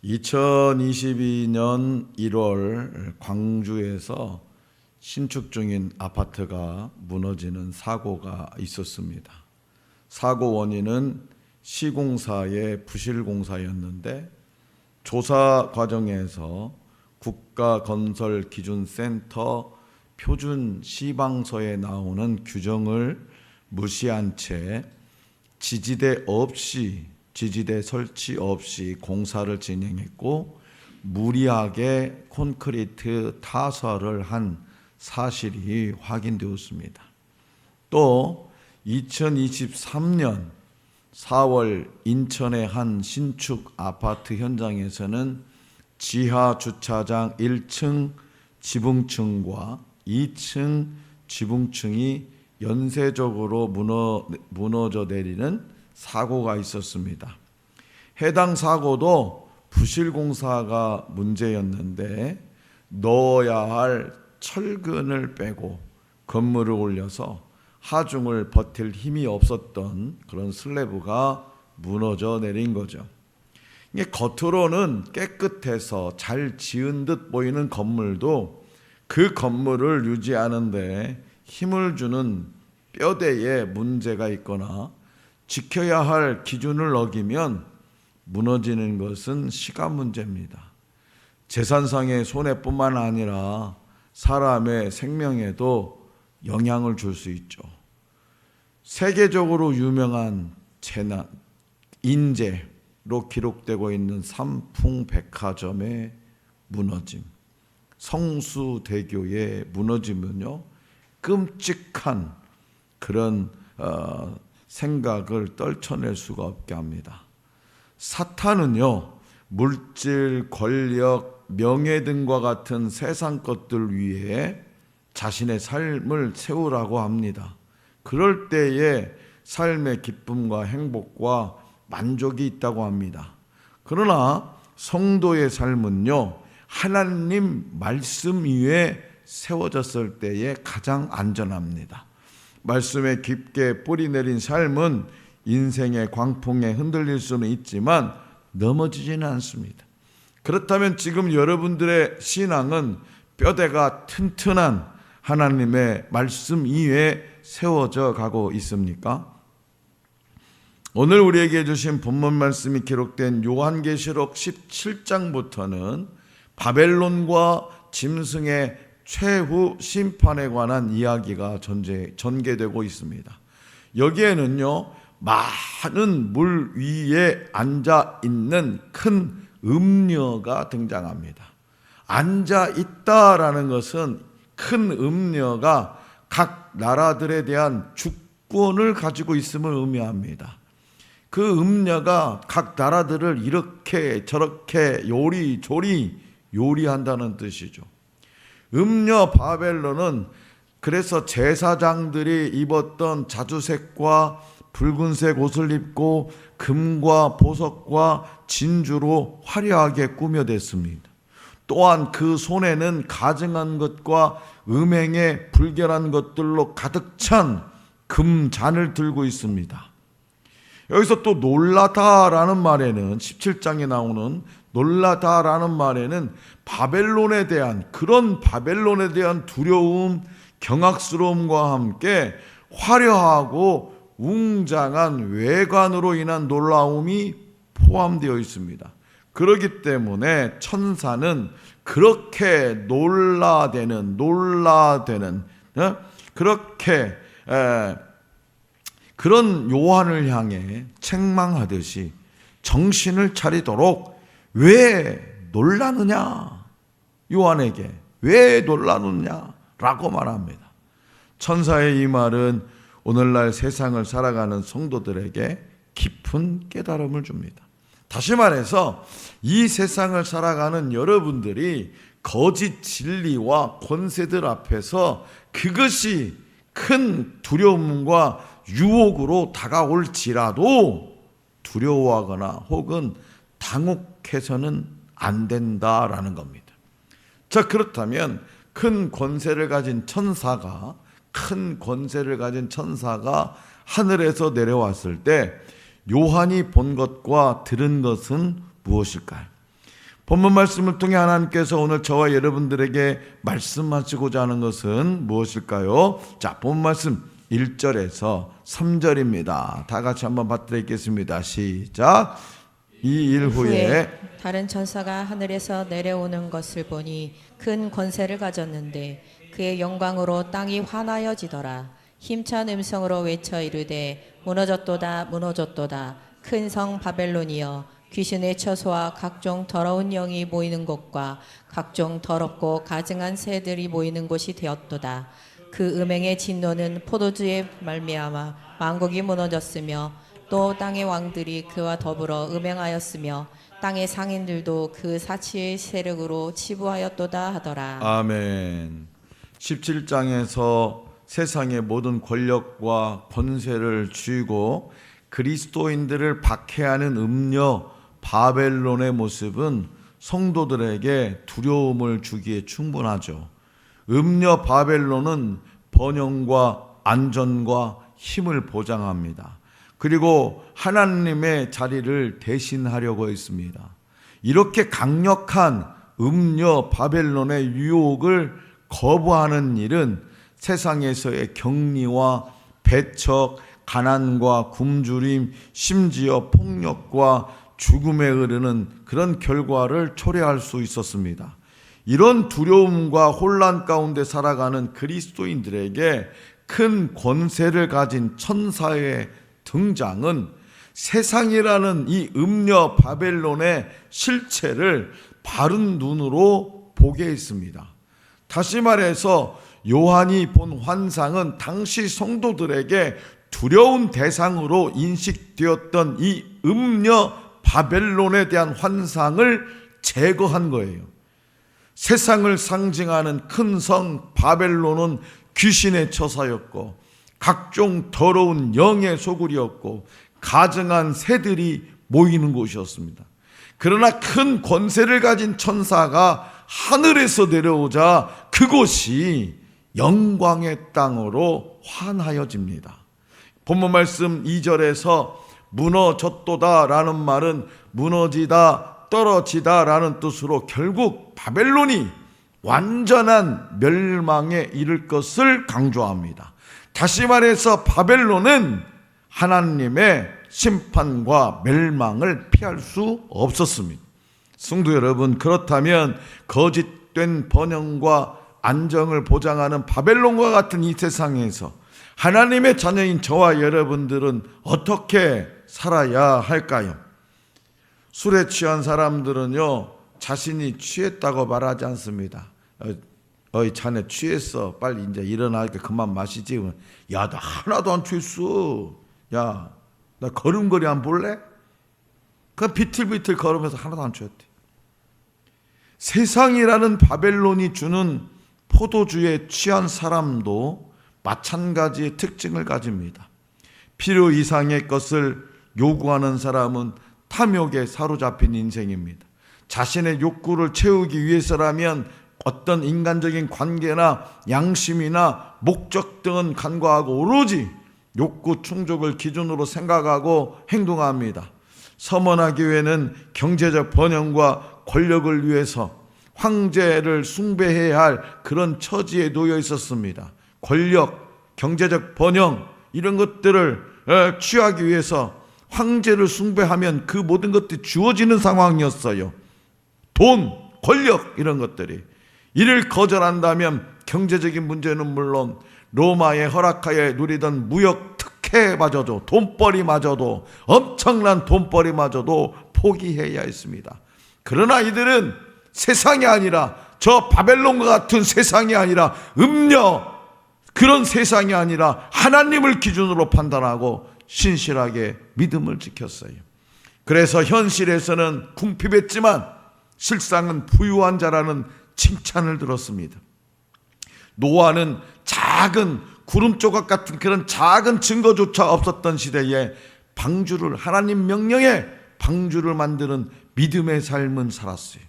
2022년 1월 광주에서 신축 중인 아파트가 무너지는 사고가 있었습니다. 사고 원인은 시공사의 부실공사였는데 조사 과정에서 국가건설기준센터 표준 시방서에 나오는 규정을 무시한 채 지지대 설치 없이 공사를 진행했고 무리하게 콘크리트 타설을 한 사실이 확인되었습니다. 또 2023년 4월 인천의 한 신축 아파트 현장에서는 지하 주차장 1층 지붕층과 2층 지붕층이 연쇄적으로 무너져 내리는 사고가 있었습니다. 해당 사고도 부실공사가 문제였는데 넣어야 할 철근을 빼고 건물을 올려서 하중을 버틸 힘이 없었던 그런 슬래브가 무너져 내린 거죠. 이게 겉으로는 깨끗해서 잘 지은 듯 보이는 건물도 그 건물을 유지하는데 힘을 주는 뼈대에 문제가 있거나 지켜야 할 기준을 어기면 무너지는 것은 시간 문제입니다. 재산상의 손해뿐만 아니라 사람의 생명에도 영향을 줄 수 있죠. 세계적으로 유명한 재난, 인재로 기록되고 있는 삼풍백화점의 무너짐, 성수대교의 무너짐은요, 끔찍한 그런 생각을 떨쳐낼 수가 없게 합니다. 사탄은요, 물질, 권력, 명예 등과 같은 세상 것들 위에 자신의 삶을 세우라고 합니다. 그럴 때에 삶의 기쁨과 행복과 만족이 있다고 합니다. 그러나 성도의 삶은요, 하나님 말씀 위에 세워졌을 때에 가장 안전합니다. 말씀에 깊게 뿌리 내린 삶은 인생의 광풍에 흔들릴 수는 있지만 넘어지지는 않습니다. 그렇다면 지금 여러분들의 신앙은 뼈대가 튼튼한 하나님의 말씀 위에 세워져 가고 있습니까? 오늘 우리에게 주신 본문 말씀이 기록된 요한계시록 17장부터는 바벨론과 짐승의 최후 심판에 관한 이야기가 전개되고 있습니다. 여기에는요, 많은 물 위에 앉아 있는 큰 음녀가 등장합니다. 앉아 있다라는 것은 큰 음녀가 각 나라들에 대한 주권을 가지고 있음을 의미합니다. 그 음녀가 각 나라들을 이렇게 저렇게 요리조리 요리한다는 뜻이죠. 음녀 바벨론은 그래서 제사장들이 입었던 자주색과 붉은색 옷을 입고 금과 보석과 진주로 화려하게 꾸며댔습니다. 또한 그 손에는 가증한 것과 음행에 불결한 것들로 가득 찬 금잔을 들고 있습니다. 여기서 또 놀라다라는 말에는 17장에 나오는 놀라다라는 말에는 바벨론에 대한 두려움, 경악스러움과 함께 화려하고 웅장한 외관으로 인한 놀라움이 포함되어 있습니다. 그렇기 때문에 천사는 그렇게 놀라대는 그렇게 그런 요한을 향해 책망하듯이 정신을 차리도록 왜 놀라느냐, 요한에게 왜 놀라느냐라고 말합니다. 천사의 이 말은 오늘날 세상을 살아가는 성도들에게 깊은 깨달음을 줍니다. 다시 말해서 이 세상을 살아가는 여러분들이 거짓 진리와 권세들 앞에서 그것이 큰 두려움과 유혹으로 다가올지라도 두려워하거나 혹은 당혹해서는 안 된다라는 겁니다. 자, 그렇다면 큰 권세를 가진 천사가 하늘에서 내려왔을 때 요한이 본 것과 들은 것은 무엇일까요? 본문 말씀을 통해 하나님께서 오늘 저와 여러분들에게 말씀하시고자 하는 것은 무엇일까요? 자, 본문 말씀 1절에서 3절입니다. 다 같이 한번 받들겠습니다. 시작. 이 일 후에 다른 천사가 하늘에서 내려오는 것을 보니 큰 권세를 가졌는데 그의 영광으로 땅이 환하여지더라. 힘찬 음성으로 외쳐 이르되 무너졌도다 무너졌도다. 큰 성 바벨론이여 귀신의 처소와 각종 더러운 영이 모이는 곳과 각종 더럽고 가증한 새들이 모이는 곳이 되었도다. 그 음행의 진노는 포도주에 말미암아 만국이 무너졌으며 또 땅의 왕들이 그와 더불어 음행하였으며 땅의 상인들도 그 사치의 세력으로 치부하였도다 하더라. 아멘. 17장에서 세상의 모든 권력과 권세를 쥐고 그리스도인들을 박해하는 음녀 바벨론의 모습은 성도들에게 두려움을 주기에 충분하죠. 음녀 바벨론은 번영과 안전과 힘을 보장합니다. 그리고 하나님의 자리를 대신하려고 했습니다. 이렇게 강력한 음녀 바벨론의 유혹을 거부하는 일은 세상에서의 격리와 배척, 가난과 굶주림, 심지어 폭력과 죽음에 이르는 그런 결과를 초래할 수 있었습니다. 이런 두려움과 혼란 가운데 살아가는 그리스도인들에게 큰 권세를 가진 천사의 등장은 세상이라는 이 음녀 바벨론의 실체를 바른 눈으로 보게 했습니다. 다시 말해서 요한이 본 환상은 당시 성도들에게 두려운 대상으로 인식되었던 이 음녀 바벨론에 대한 환상을 제거한 거예요. 세상을 상징하는 큰 성 바벨론은 귀신의 처사였고 각종 더러운 영의 소굴이었고 가증한 새들이 모이는 곳이었습니다. 그러나 큰 권세를 가진 천사가 하늘에서 내려오자 그곳이 영광의 땅으로 환하여집니다. 본문 말씀 2절에서 무너졌도다 라는 말은 무너지다, 떨어지다 라는 뜻으로 결국 바벨론이 완전한 멸망에 이를 것을 강조합니다. 다시 말해서 바벨론은 하나님의 심판과 멸망을 피할 수 없었습니다. 성도 여러분, 그렇다면 거짓된 번영과 안정을 보장하는 바벨론과 같은 이 세상에서 하나님의 자녀인 저와 여러분들은 어떻게 살아야 할까요? 술에 취한 사람들은요, 자신이 취했다고 말하지 않습니다. 어이 자네 취했어, 빨리 이제 일어나니까 그만 마시지. 야, 나 하나도 안 취했어. 야, 나 걸음걸이 안 볼래? 그 비틀비틀 걸으면서 하나도 안 취했대. 세상이라는 바벨론이 주는 포도주에 취한 사람도 마찬가지의 특징을 가집니다. 필요 이상의 것을 요구하는 사람은 탐욕에 사로잡힌 인생입니다. 자신의 욕구를 채우기 위해서라면 어떤 인간적인 관계나 양심이나 목적 등은 간과하고 오로지 욕구 충족을 기준으로 생각하고 행동합니다. 서머나 교회는 경제적 번영과 권력을 위해서 황제를 숭배해야 할 그런 처지에 놓여 있었습니다. 권력, 경제적 번영 이런 것들을 취하기 위해서 황제를 숭배하면 그 모든 것들이 주어지는 상황이었어요. 돈, 권력 이런 것들이. 이를 거절한다면 경제적인 문제는 물론 로마의 허락하에 누리던 무역 특혜마저도, 돈벌이마저도, 엄청난 돈벌이마저도 포기해야 했습니다. 그러나 이들은 세상이 아니라, 저 바벨론과 같은 세상이 아니라, 음녀 그런 세상이 아니라 하나님을 기준으로 판단하고 신실하게 믿음을 지켰어요. 그래서 현실에서는 궁핍했지만 실상은 부유한 자라는 칭찬을 들었습니다. 노아는 작은 구름 조각 같은 그런 작은 증거조차 없었던 시대에 방주를, 하나님 명령에 방주를 만드는 믿음의 삶은 살았어요.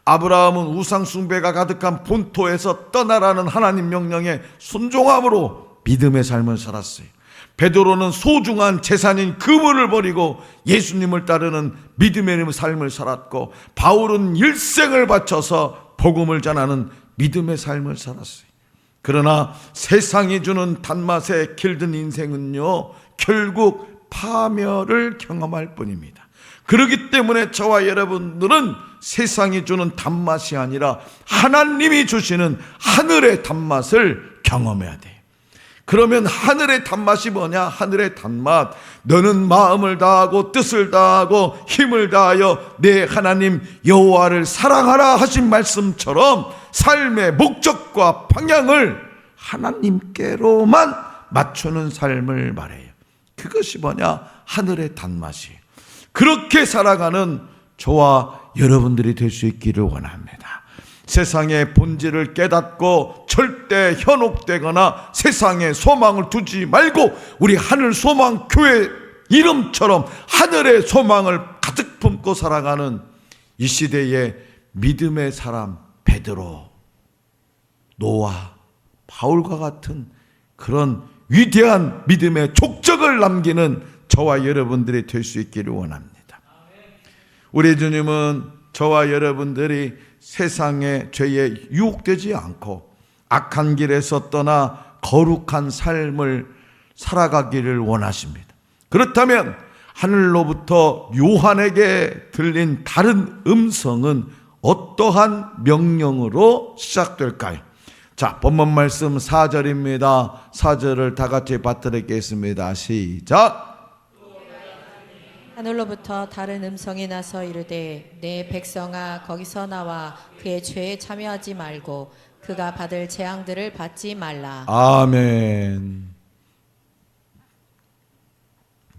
아브라함은 우상 숭배가 가득한 본토에서 떠나라는 하나님 명령에 순종함으로 믿음의 삶을 살았어요. 베드로는 소중한 재산인 그물을 버리고 예수님을 따르는 믿음의 삶을 살았고, 바울은 일생을 바쳐서 복음을 전하는 믿음의 삶을 살았어요. 그러나 세상이 주는 단맛에 길든 인생은요, 결국 파멸을 경험할 뿐입니다. 그렇기 때문에 저와 여러분들은 세상이 주는 단맛이 아니라 하나님이 주시는 하늘의 단맛을 경험해야 돼요. 그러면 하늘의 단맛이 뭐냐? 하늘의 단맛, 너는 마음을 다하고 뜻을 다하고 힘을 다하여 내 하나님 여호와를 사랑하라 하신 말씀처럼 삶의 목적과 방향을 하나님께로만 맞추는 삶을 말해요. 그것이 뭐냐? 하늘의 단맛이에요. 그렇게 살아가는 저와 여러분들이 될 수 있기를 원합니다. 세상의 본질을 깨닫고 절대 현혹되거나 세상에 소망을 두지 말고 우리 하늘 소망 교회 이름처럼 하늘의 소망을 가득 품고 살아가는 이 시대의 믿음의 사람 베드로, 노아, 바울과 같은 그런 위대한 믿음의 족적을 남기는 저와 여러분들이 될 수 있기를 원합니다. 우리 주님은 저와 여러분들이 세상의 죄에 유혹되지 않고 악한 길에서 떠나 거룩한 삶을 살아가기를 원하십니다. 그렇다면 하늘로부터 요한에게 들린 다른 음성은 어떠한 명령으로 시작될까요? 자, 본문 말씀 4절입니다. 4절을 다 같이 받들겠습니다. 시작. 하늘로부터 다른 음성이 나서 이르되 내 백성아 거기서 나와 그의 죄에 참여하지 말고 그가 받을 재앙들을 받지 말라. 아멘.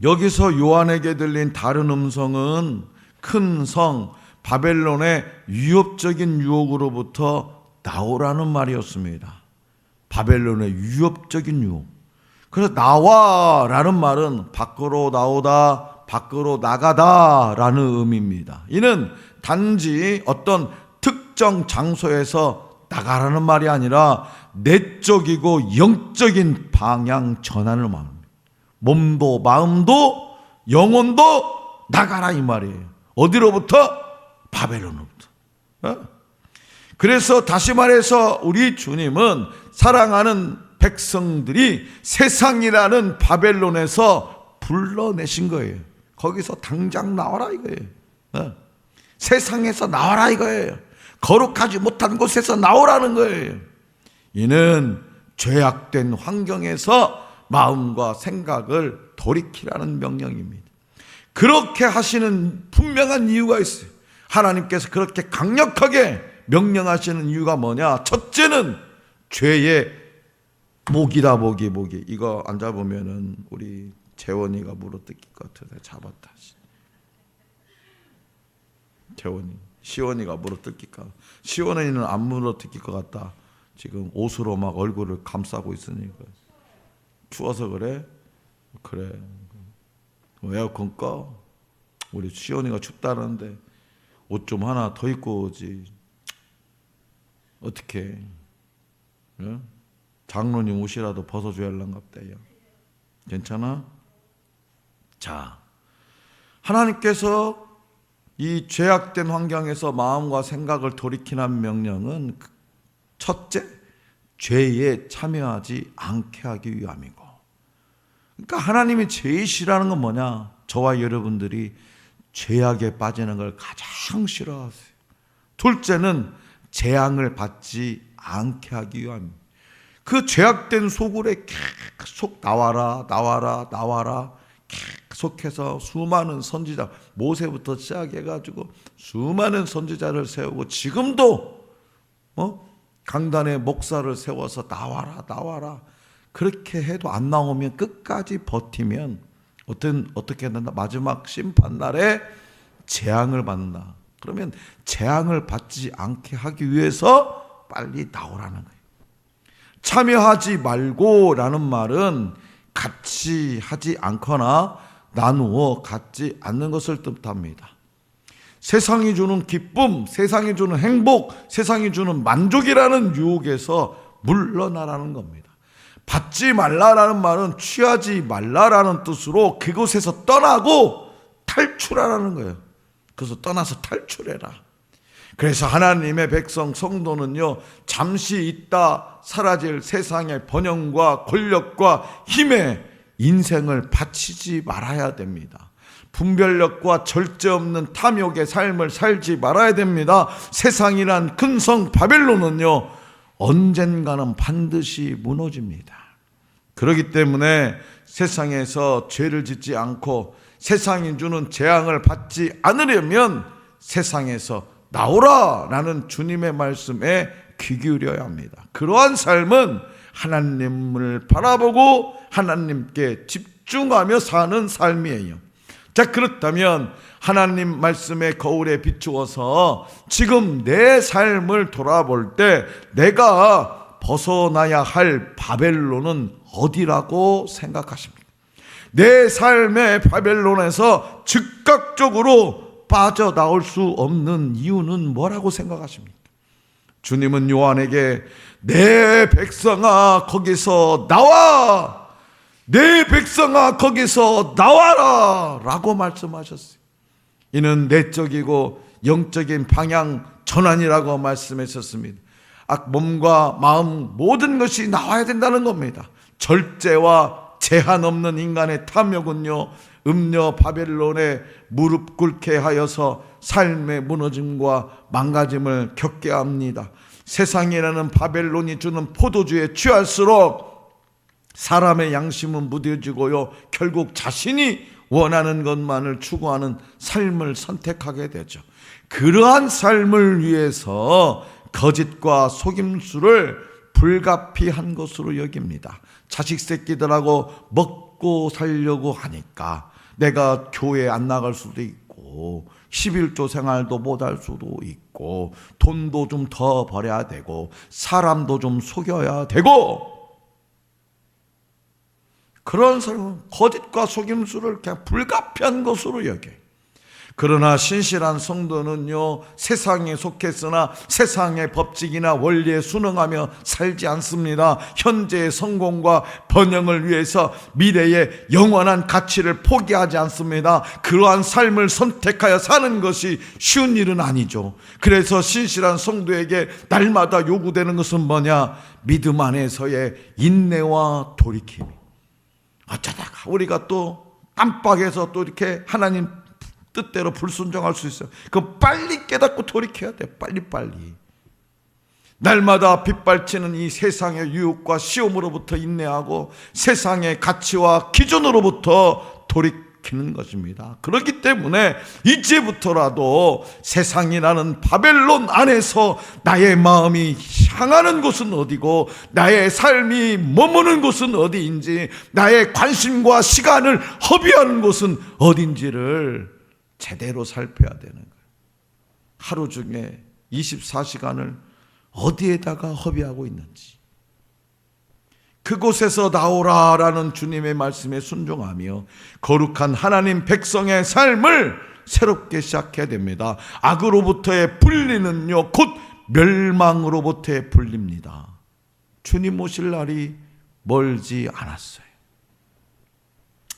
여기서 요한에게 들린 다른 음성은 큰 성 바벨론의 위협적인 유혹으로부터 나오라는 말이었습니다. 바벨론의 위협적인 유혹. 그래서 나와라는 말은 밖으로 나오다, 밖으로 나가다라는 의미입니다. 이는 단지 어떤 특정 장소에서 나가라는 말이 아니라 내적이고 영적인 방향 전환을 말합니다. 몸도 마음도 영혼도 나가라 이 말이에요. 어디로부터? 바벨론으로부터. 그래서 다시 말해서 우리 주님은 사랑하는 백성들이 세상이라는 바벨론에서 불러내신 거예요. 거기서 당장 나와라 이거예요. 세상에서 나와라 이거예요. 거룩하지 못한 곳에서 나오라는 거예요. 이는 죄악된 환경에서 마음과 생각을 돌이키라는 명령입니다. 그렇게 하시는 분명한 이유가 있어요. 하나님께서 그렇게 강력하게 명령하시는 이유가 뭐냐? 첫째는 죄의 목이다. 목이 이거 안 잡으면은 우리 재원이가 물어뜯길 것 같아서 잡았다. 재원이, 시원이가 물어뜯길까? 시원이는 안 물어뜯길 것 같다. 지금 옷으로 막 얼굴을 감싸고 있으니까. 추워서 그래? 그래. 에어컨 꺼. 우리 시원이가 춥다는데 옷 좀 하나 더 입고 오지. 어떻게? 응? 장로님 옷이라도 벗어줘야 할란갑대요. 괜찮아? 자, 하나님께서 이 죄악된 환경에서 마음과 생각을 돌이키는 명령은 첫째, 죄에 참여하지 않게 하기 위함이고, 그러니까 하나님이 제일 싫어하는 건 뭐냐? 저와 여러분들이 죄악에 빠지는 걸 가장 싫어하세요. 둘째는 재앙을 받지 않게 하기 위함입니다. 그 죄악된 소굴에 계속 나와라 계속해서 수많은 선지자, 모세부터 시작해가지고 수많은 선지자를 세우고 지금도 강단에 목사를 세워서 나와라 그렇게 해도 안 나오면 끝까지 버티면 어떻게 된다? 마지막 심판날에 재앙을 받는다. 그러면 재앙을 받지 않게 하기 위해서 빨리 나오라는 거예요. 참여하지 말고라는 말은 같이 하지 않거나 나누어 갖지 않는 것을 뜻합니다. 세상이 주는 기쁨, 세상이 주는 행복, 세상이 주는 만족이라는 유혹에서 물러나라는 겁니다. 받지 말라라는 말은 취하지 말라라는 뜻으로 그곳에서 떠나고 탈출하라는 거예요. 그래서 떠나서 탈출해라. 그래서 하나님의 백성 성도는요, 잠시 있다 사라질 세상의 번영과 권력과 힘에 인생을 바치지 말아야 됩니다. 분별력과 절제 없는 탐욕의 삶을 살지 말아야 됩니다. 세상이란 큰 성 바벨론은요, 언젠가는 반드시 무너집니다. 그렇기 때문에 세상에서 죄를 짓지 않고 세상이 주는 재앙을 받지 않으려면 세상에서 나오라 라는 주님의 말씀에 귀 기울여야 합니다. 그러한 삶은 하나님을 바라보고 하나님께 집중하며 사는 삶이에요. 자, 그렇다면 하나님 말씀의 거울에 비추어서 지금 내 삶을 돌아볼 때 내가 벗어나야 할 바벨론은 어디라고 생각하십니까? 내 삶의 바벨론에서 즉각적으로 빠져나올 수 없는 이유는 뭐라고 생각하십니까? 주님은 요한에게 내 백성아 거기서 나와, 내 백성아 거기서 나와라 라고 말씀하셨어요. 이는 내적이고 영적인 방향 전환이라고 말씀하셨습니다. 몸과 마음 모든 것이 나와야 된다는 겁니다. 절제와 제한 없는 인간의 탐욕은요, 음녀 바벨론에 무릎 꿇게 하여서 삶의 무너짐과 망가짐을 겪게 합니다. 세상이라는 바벨론이 주는 포도주에 취할수록 사람의 양심은 무뎌지고요, 결국 자신이 원하는 것만을 추구하는 삶을 선택하게 되죠. 그러한 삶을 위해서 거짓과 속임수를 불가피한 것으로 여깁니다. 자식 새끼들하고 먹고 살려고 하니까 내가 교회 안 나갈 수도 있고 11조 생활도 못할 수도 있고 돈도 좀 더 벌어야 되고 사람도 좀 속여야 되고, 그런 사람은 거짓과 속임수를 그냥 불가피한 것으로 여겨요. 그러나 신실한 성도는요, 세상에 속했으나 세상의 법칙이나 원리에 순응하며 살지 않습니다. 현재의 성공과 번영을 위해서 미래의 영원한 가치를 포기하지 않습니다. 그러한 삶을 선택하여 사는 것이 쉬운 일은 아니죠. 그래서 신실한 성도에게 날마다 요구되는 것은 뭐냐? 믿음 안에서의 인내와 돌이킴. 어쩌다가 우리가 또 깜빡해서 또 이렇게 하나님 뜻대로 불순종할 수 있어요. 그 빨리 깨닫고 돌이켜야 돼. 빨리빨리. 날마다 빗발치는 이 세상의 유혹과 시험으로부터 인내하고 세상의 가치와 기준으로부터 돌이키는 것입니다. 그렇기 때문에 이제부터라도 세상이라는 바벨론 안에서 나의 마음이 향하는 곳은 어디고 나의 삶이 머무는 곳은 어디인지, 나의 관심과 시간을 허비하는 곳은 어딘지를 제대로 살펴야 되는 거예요. 하루 중에 24시간을 어디에다가 허비하고 있는지, 그곳에서 나오라라는 주님의 말씀에 순종하며 거룩한 하나님 백성의 삶을 새롭게 시작해야 됩니다. 악으로부터의 분리는요, 곧 멸망으로부터의 분리입니다. 주님 오실 날이 멀지 않았어요.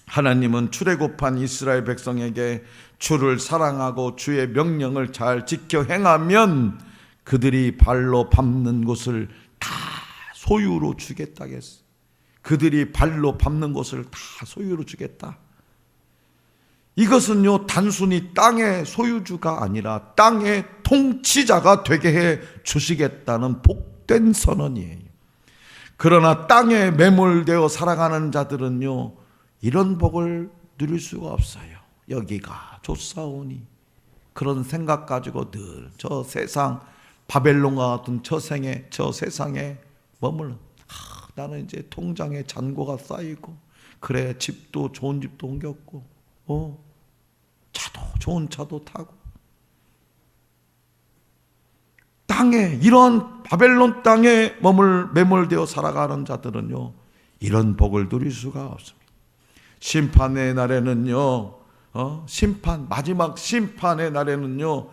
하나님은 출애굽한 이스라엘 백성에게 주를 사랑하고 주의 명령을 잘 지켜 행하면 그들이 발로 밟는 곳을 다 소유로 주겠다 했어요. 그들이 발로 밟는 곳을 다 소유로 주겠다. 이것은요, 단순히 땅의 소유주가 아니라 땅의 통치자가 되게 해 주시겠다는 복된 선언이에요. 그러나 땅에 매몰되어 살아가는 자들은요, 이런 복을 누릴 수가 없어요. 여기가 좋사오니, 그런 생각 가지고 늘 저 세상 바벨론과 같은 저 세상에 머물러, 나는 이제 통장에 잔고가 쌓이고, 그래 집도 좋은 집도 옮겼고, 차도 좋은 차도 타고, 땅에 이런 바벨론 땅에 매몰되어 살아가는 자들은요, 이런 복을 누릴 수가 없습니다. 심판의 날에는요, 마지막 심판의 날에는요,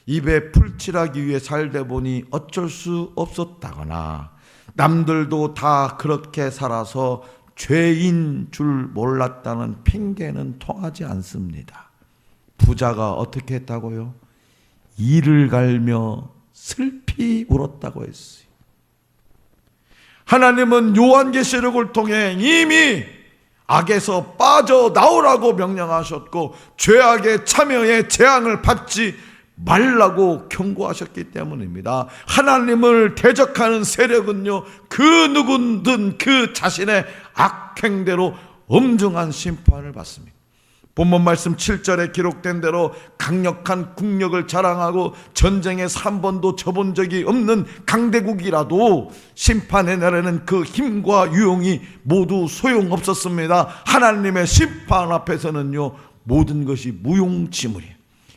입에 풀칠하기 위해 살다 보니 어쩔 수 없었다거나 남들도 다 그렇게 살아서 죄인 줄 몰랐다는 핑계는 통하지 않습니다. 부자가 어떻게 했다고요? 이를 갈며 슬피 울었다고 했어요. 하나님은 요한계시록을 통해 이미 악에서 빠져나오라고 명령하셨고 죄악의 참여의 재앙을 받지 말라고 경고하셨기 때문입니다. 하나님을 대적하는 세력은요, 그 누구든 그 자신의 악행대로 엄중한 심판을 받습니다. 본문 말씀 7절에 기록된 대로 강력한 국력을 자랑하고 전쟁에서 한 번도 져본 적이 없는 강대국이라도 심판의 날에는 그 힘과 유용이 모두 소용없었습니다. 하나님의 심판 앞에서는요, 모든 것이 무용지물이에요.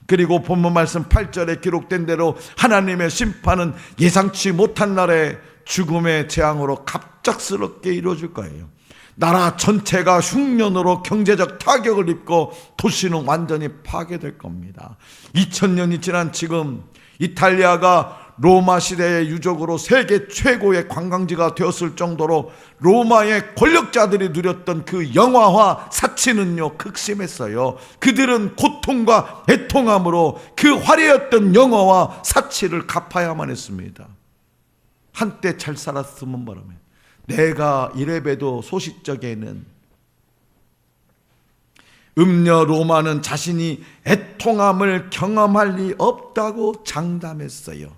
그리고 본문 말씀 8절에 기록된 대로 하나님의 심판은 예상치 못한 날에 죽음의 재앙으로 갑작스럽게 이루어질 거예요. 나라 전체가 흉년으로 경제적 타격을 입고 도시는 완전히 파괴될 겁니다. 2000년이 지난 지금 이탈리아가 로마 시대의 유적으로 세계 최고의 관광지가 되었을 정도로 로마의 권력자들이 누렸던 그 영화화 사치는요, 극심했어요. 그들은 고통과 애통함으로 그 화려했던 영화와 사치를 갚아야만 했습니다. 한때 잘 살았으면 바람에 내가 이래봬도 소시적에는 음녀 로마는 자신이 애통함을 경험할 리 없다고 장담했어요.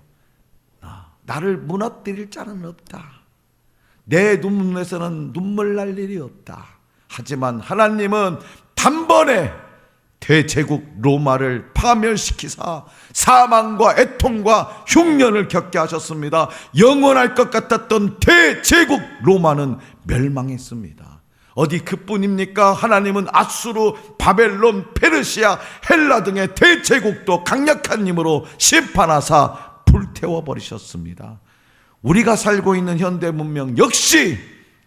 나를 무너뜨릴 자는 없다. 내 눈에서는 눈물 날 일이 없다. 하지만 하나님은 단번에 대제국 로마를 파멸시키사 사망과 애통과 흉년을 겪게 하셨습니다. 영원할 것 같았던 대제국 로마는 멸망했습니다. 어디 그뿐입니까? 하나님은 아수르, 바벨론, 페르시아, 헬라 등의 대제국도 강력한 힘으로 심판하사 불태워 버리셨습니다. 우리가 살고 있는 현대 문명 역시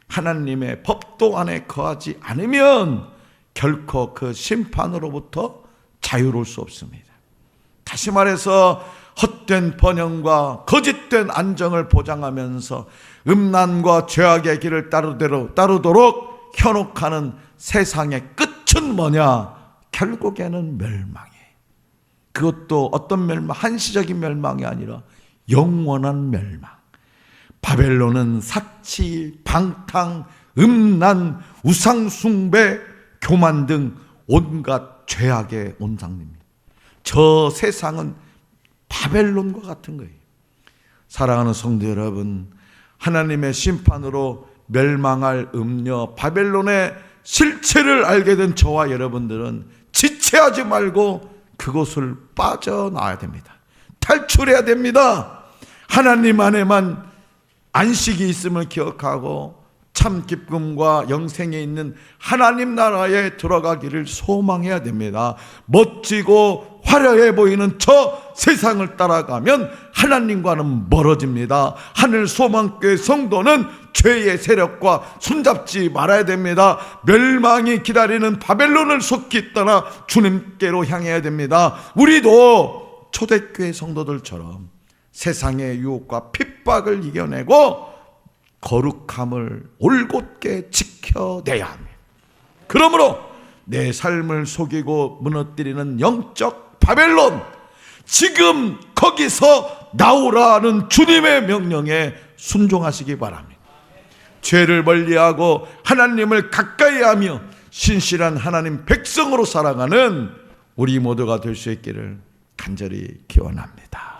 하나님의 법도 안에 거하지 않으면 결코 그 심판으로부터 자유로울 수 없습니다. 다시 말해서 헛된 번영과 거짓된 안정을 보장하면서 음란과 죄악의 길을 따르도록 현혹하는 세상의 끝은 뭐냐? 결국에는 멸망이에요. 그것도 어떤 멸망, 한시적인 멸망이 아니라 영원한 멸망. 바벨론은 사치, 방탕, 음란, 우상숭배, 교만 등 온갖 죄악의 온상입니다. 저 세상은 바벨론과 같은 거예요. 사랑하는 성도 여러분, 하나님의 심판으로 멸망할 음녀 바벨론의 실체를 알게 된 저와 여러분들은 지체하지 말고 그곳을 빠져나와야 됩니다. 탈출해야 됩니다. 하나님 안에만 안식이 있음을 기억하고 참 기쁨과 영생에 있는 하나님 나라에 들어가기를 소망해야 됩니다. 멋지고 화려해 보이는 저 세상을 따라가면 하나님과는 멀어집니다. 하늘 소망교회 성도는 죄의 세력과 손잡지 말아야 됩니다. 멸망이 기다리는 바벨론을 속히 떠나 주님께로 향해야 됩니다. 우리도 초대교회 성도들처럼 세상의 유혹과 핍박을 이겨내고 거룩함을 올곧게 지켜내야 합니다. 그러므로 내 삶을 속이고 무너뜨리는 영적 바벨론, 지금 거기서 나오라는 주님의 명령에 순종하시기 바랍니다. 죄를 멀리하고 하나님을 가까이하며 신실한 하나님 백성으로 살아가는 우리 모두가 될 수 있기를 간절히 기원합니다.